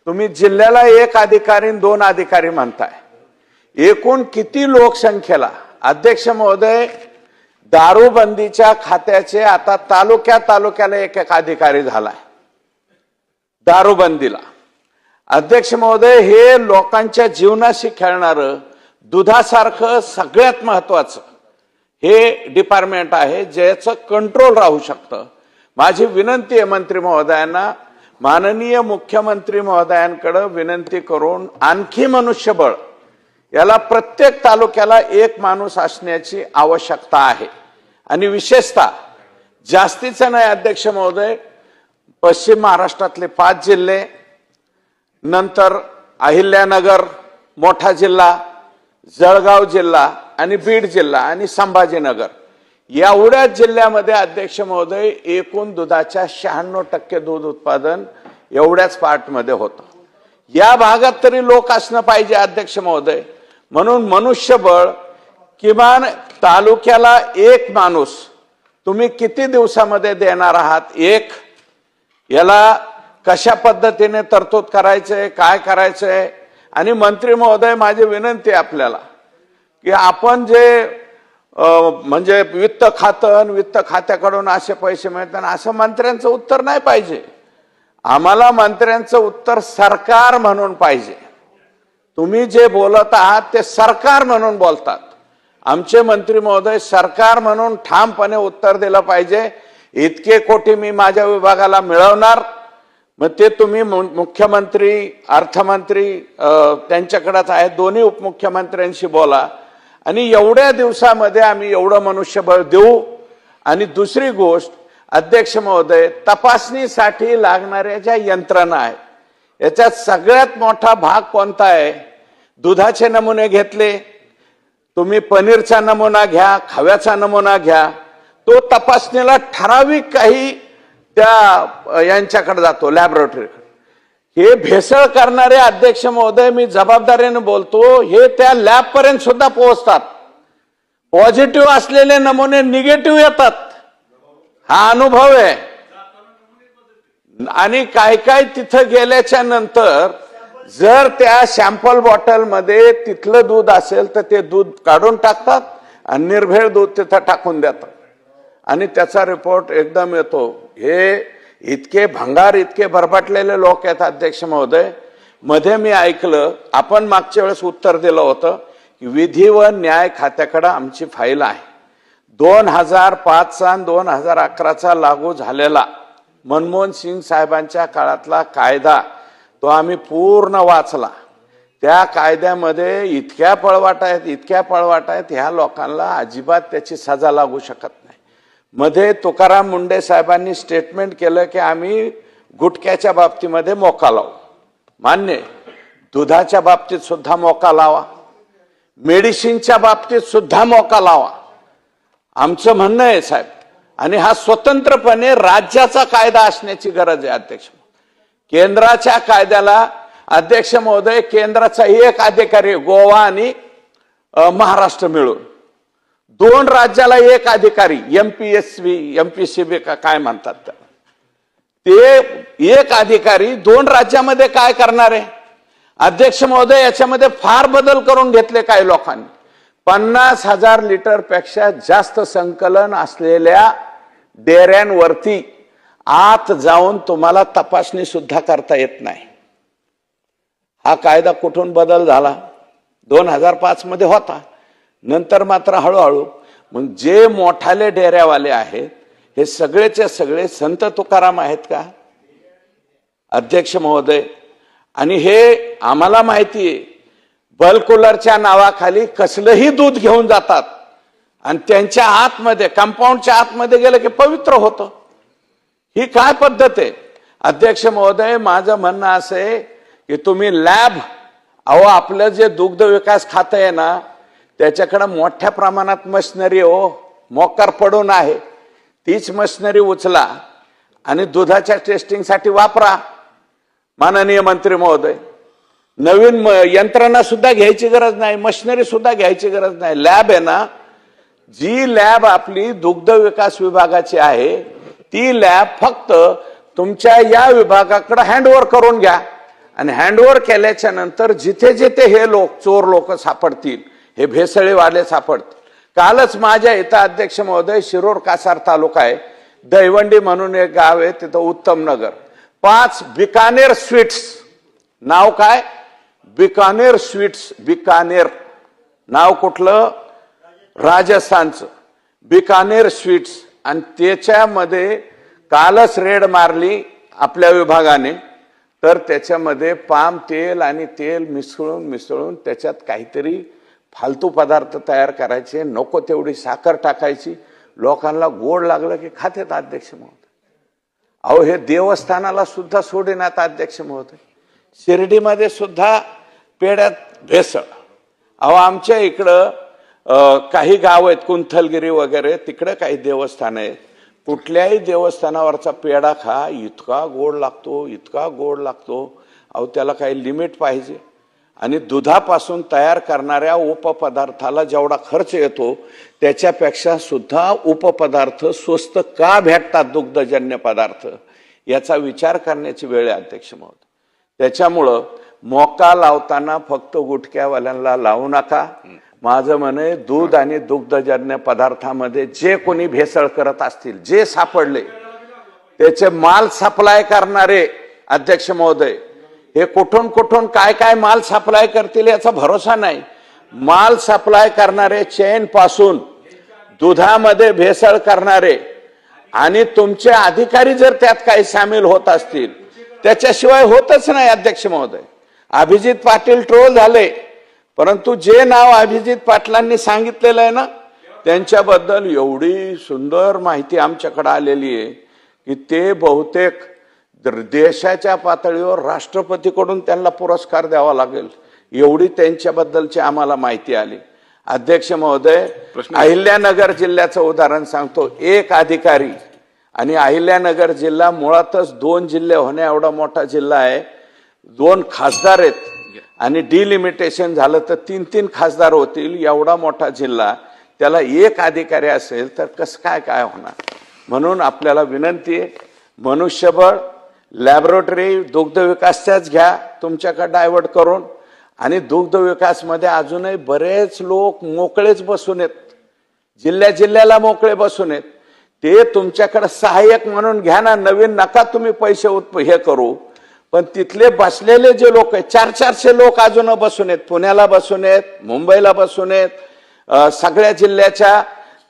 तुम्ही जिल्ह्याला एक अधिकारी आणि 2 अधिकारी म्हणताय। एकूण किती लोकसंख्येला अध्यक्ष महोदय दारूबंदीच्या खात्याचे आता तालुक्याला एक अधिकारी झालाय दारूबंदीला। अध्यक्ष महोदय हे लोकांच्या जीवनाशी खेळणारं दुधासारखं सगळ्यात महत्वाचं हे डिपार्टमेंट आहे ज्याचं कंट्रोल राहू शकतं। माझी विनंती आहे मंत्री महोदयांना, माननीय मुख्यमंत्री महोदयांकडे विनंती करून आणखी मनुष्यबळ याला प्रत्येक तालुक्याला एक माणूस असण्याची आवश्यकता आहे। आणि विशेषतः जास्तीचं नाही अध्यक्ष महोदय, पश्चिम महाराष्ट्रातले 5 जिल्हे, नंतर अहिल्यानगर मोठा जिल्हा, जळगाव जिल्हा आणि बीड जिल्हा आणि संभाजीनगर एवढ्या जिल्ह्यामध्ये अध्यक्ष महोदय एकूण दुधाच्या 96% दूध उत्पादन एवढ्याच पार्टमध्ये होतं। या भागात तरी लोक असणं पाहिजे अध्यक्ष महोदय। म्हणून मनुष्यबळ किमान तालुक्याला एक माणूस तुम्ही किती दिवसामध्ये देणार आहात? एक याला कशा पद्धतीने तरतूद करायचंय, काय करायचंय? आणि मंत्री महोदय माझी विनंती आपल्याला की आपण जे म्हणजे वित्त खात्याकडून असे पैसे मिळतात असं मंत्र्यांचं उत्तर नाही पाहिजे। आम्हाला मंत्र्यांचं उत्तर सरकार म्हणून पाहिजे। तुम्ही जे बोलत आहात ते सरकार म्हणून बोलतात। आमचे मंत्री महोदय सरकार म्हणून ठामपणे उत्तर दिलं पाहिजे। इतके कोटी मी माझ्या विभागाला मिळवणार, मग ते तुम्ही मुख्यमंत्री अर्थमंत्री त्यांच्याकडेच आहे, दोन्ही उपमुख्यमंत्र्यांशी बोला आणि एवढ्या दिवसामध्ये आम्ही एवढं मनुष्यबळ देऊ। आणि दुसरी गोष्ट अध्यक्ष महोदय, तपासणीसाठी लागणाऱ्या ज्या यंत्रणा आहे याच्यात सगळ्यात मोठा भाग कोणता आहे? दुधाचे नमुने घेतले, तुम्ही पनीरचा नमुना घ्या, खव्याचा नमुना घ्या, तो तपासणीला ठराविक काही त्या यांच्याकडे जातो लॅबोरेटरीकडे। हे भेसळ करणारे अध्यक्ष महोदय मी जबाबदारीने बोलतो, हे त्या लॅब पर्यंत सुद्धा पोहोचतात। पॉझिटिव्ह असलेले नमुने निगेटिव्ह येतात, हा अनुभव आहे। आणि काय तिथं गेल्याच्या नंतर जर त्या सॅम्पल बॉटल मध्ये तिथलं दूध असेल तर ते दूध काढून टाकतात आणि निर्भेळ दूध तिथं टाकून देतात आणि त्याचा रिपोर्ट एकदम येतो। हे इतके भंगार, इतके बरबाटलेले लोक आहेत अध्यक्ष महोदय। मध्ये मी ऐकलं, आपण मागच्या वेळेस उत्तर दिलं होतं की विधी व न्याय खात्याकडे आमची फाईल आहे। 2005चा 2011चा लागू झालेला मनमोहन सिंग साहेबांच्या काळातला कायदा तो आम्ही पूर्ण वाचला। त्या कायद्यामध्ये इतक्या पळवाट आहेत, ह्या लोकांना अजिबात त्याची सजा लागू शकत नाही। मध्ये तुकाराम मुंडे साहेबांनी स्टेटमेंट केलं की आम्ही गुटख्याच्या बाबतीमध्ये मोका लावू। मान्य, दुधाच्या बाबतीत सुद्धा मोका लावा, मेडिसिनच्या बाबतीत सुद्धा मोका लावा, आमचं म्हणणं आहे साहेब। आणि हा स्वतंत्रपणे राज्याचा कायदा असण्याची गरज आहे अध्यक्ष। केंद्राच्या कायद्याला अध्यक्ष महोदय केंद्राचा एक अधिकारी गोवा आणि महाराष्ट्र मिळून, 2 राज्याला एक अधिकारी एमपीसीबी काय म्हणतात ते एक अधिकारी 2 राज्यामध्ये काय करणार आहे अध्यक्ष महोदय? याच्यामध्ये फार बदल करून घेतले काही लोकांनी। 50,000 लिटर पेक्षा जास्त संकलन असलेल्या डेऱ्यांवरती आत जाऊन तुम्हाला तपासणी सुद्धा करता येत नाही। हा कायदा कुठून बदल झाला? 2005 मध्ये होता, नंतर मात्र हळूहळू मग जे मोठाले डेऱ्यावाले आहेत हे सगळेचे सगळे संत तुकाराम आहेत का अध्यक्ष महोदय? आणि हे आम्हाला माहिती आहे, बल्क कूलरच्या नावाखाली कसलंही दूध घेऊन जातात आणि त्यांच्या आतमध्ये कंपाऊंडच्या आतमध्ये गेलं की पवित्र होतं। ही काय पद्धत आहे अध्यक्ष महोदय? माझं म्हणणं असं आहे की तुम्ही लॅब, आपलं जे दुग्ध विकास खातं आहे ना त्याच्याकडे मोठ्या प्रमाणात मशिनरी मोकार पडून आहे, तीच मशिनरी उचला आणि दुधाच्या टेस्टिंगसाठी वापरा माननीय मंत्री महोदय। नवीन यंत्रणा सुद्धा घ्यायची गरज नाही, मशिनरी सुद्धा घ्यायची गरज नाही। लॅब आहे ना, जी लॅब आपली दुग्ध विकास विभागाची आहे ती लॅब फक्त तुमच्या या विभागाकडे हँडओव्हर करून घ्या आणि हँडओव्हर केल्याच्या नंतर जिथे जिथे हे लोक चोर लोक सापडतील, हे भेसळीवाले सापडतील. कालच माझ्या इथं अध्यक्ष महोदय शिरोर कासार तालुका आहे, दहिवंडी म्हणून एक गाव आहे, तिथं उत्तम नगर 5 बिकानेर स्वीट्स, नाव काय बिकानेर स्वीट्स, बिकानेर नाव कुठलं, राजस्थानचं बिकानेर स्वीट्स. आणि त्याच्यामध्ये कालच रेड मारली आपल्या विभागाने, तर त्याच्यामध्ये पाम तेल आणि तेल मिसळून त्याच्यात काहीतरी फालतू पदार्थ तयार करायचे, नको तेवढी साखर टाकायची, लोकांना गोड लागलं की खातेत अध्यक्ष महोदय. अहो हे देवस्थानाला सुद्धा सोडेनात अध्यक्ष महोदय, शिर्डीमध्ये सुद्धा पेड्यात भेसळ. अहो आमच्या इकडं काही गाव आहेत कुंथलगिरी वगैरे, तिकडे काही देवस्थान आहेत, कुठल्याही देवस्थानावरचा पेढा खा, इतका गोड लागतो, इतका गोड लागतो. अहो त्याला काही लिमिट पाहिजे. आणि दुधापासून तयार करणाऱ्या उपपदार्थाला जेवढा खर्च येतो त्याच्यापेक्षा सुद्धा उपपदार्थ स्वस्त का भेटतात, दुग्धजन्य पदार्थ, याचा विचार करण्याची वेळ आहे अध्यक्ष महोदय. त्याच्यामुळं मोका लावताना फक्त गुटख्यावाल्यांना लावू नका. माझं म्हणे दूध आणि दुग्धजन्य पदार्थामध्ये जे कोणी भेसळ करत असतील, जे सापडले त्याचे माल सप्लाय करणारे अध्यक्ष महोदय, हे कुठून कुठून काय काय माल सप्लाय करतील याचा भरोसा नाही. माल सप्लाय करणारे चेन पासून दुधामध्ये भेसळ करणारे आणि तुमचे अधिकारी जर त्यात काही सामील होत असतील, त्याच्याशिवाय होतच नाही अध्यक्ष महोदय. अभिजित पाटील ट्रोल झाले, परंतु जे नाव अभिजित पाटलांनी सांगितलेलं आहे ना, त्यांच्याबद्दल एवढी सुंदर माहिती आमच्याकडे आलेली आहे की ते बहुतेक देशाच्या पातळीवर राष्ट्रपतीकडून त्यांना पुरस्कार द्यावा लागेल, एवढी त्यांच्याबद्दलची आम्हाला माहिती आली. अध्यक्ष महोदय, अहिल्यानगर जिल्ह्याचं उदाहरण सांगतो. एक अधिकारी, आणि अहिल्यानगर जिल्हा मुळातच 2 जिल्हे होण्या एवढा मोठा जिल्हा आहे, 2 खासदार आहेत, आणि डिलिमिटेशन झालं तर 3-3 खासदार होतील, एवढा मोठा जिल्हा, त्याला एक अधिकारी असेल तर कसं काय होणार. म्हणून आपल्याला विनंती आहे, मनुष्यबळ, लॅबोरेटरी दुग्ध विकासच्याच घ्या तुमच्याकडे डायव्हर्ट करून. आणि दुग्ध विकासमध्ये अजूनही बरेच लोक मोकळेच बसून आहेत, जिल्ह्याला मोकळे बसून आहेत, ते तुमच्याकडे सहाय्यक म्हणून घ्या ना, नवीन नका तुम्ही पैसे हे करू. पण तिथले बसलेले जे लोक आहेत, 400-400 लोक अजून बसून आहेत, पुण्याला बसून आहेत, मुंबईला बसून आहेत, सगळ्या जिल्ह्याच्या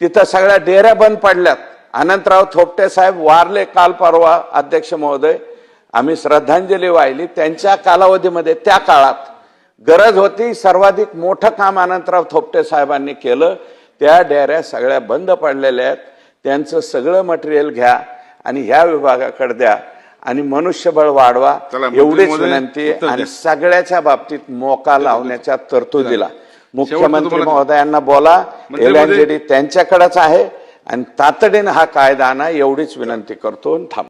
तिथं सगळ्या डेऱ्या बंद पडल्यात. अनंतराव थोपटे साहेब वारले काल परवा अध्यक्ष महोदय, आम्ही श्रद्धांजली वाहिली. त्यांच्या कालावधीमध्ये त्या काळात गरज होती, सर्वाधिक मोठं काम अनंतराव थोपटे साहेबांनी केलं. त्या डेऱ्या सगळ्या बंद पडलेल्या आहेत, त्यांचं सगळं मटेरियल घ्या आणि ह्या विभागाकडे द्या आणि मनुष्यबळ वाढवा, एवढीच विनंती. आणि सगळ्याच्या बाबतीत मोका लावण्याच्या तरतुदीला मुख्यमंत्री महोदयांना बोला, LNJD त्यांच्याकडेच आहे आणि तातडीने हा कायदा आणा, एवढीच विनंती करतो. थांब.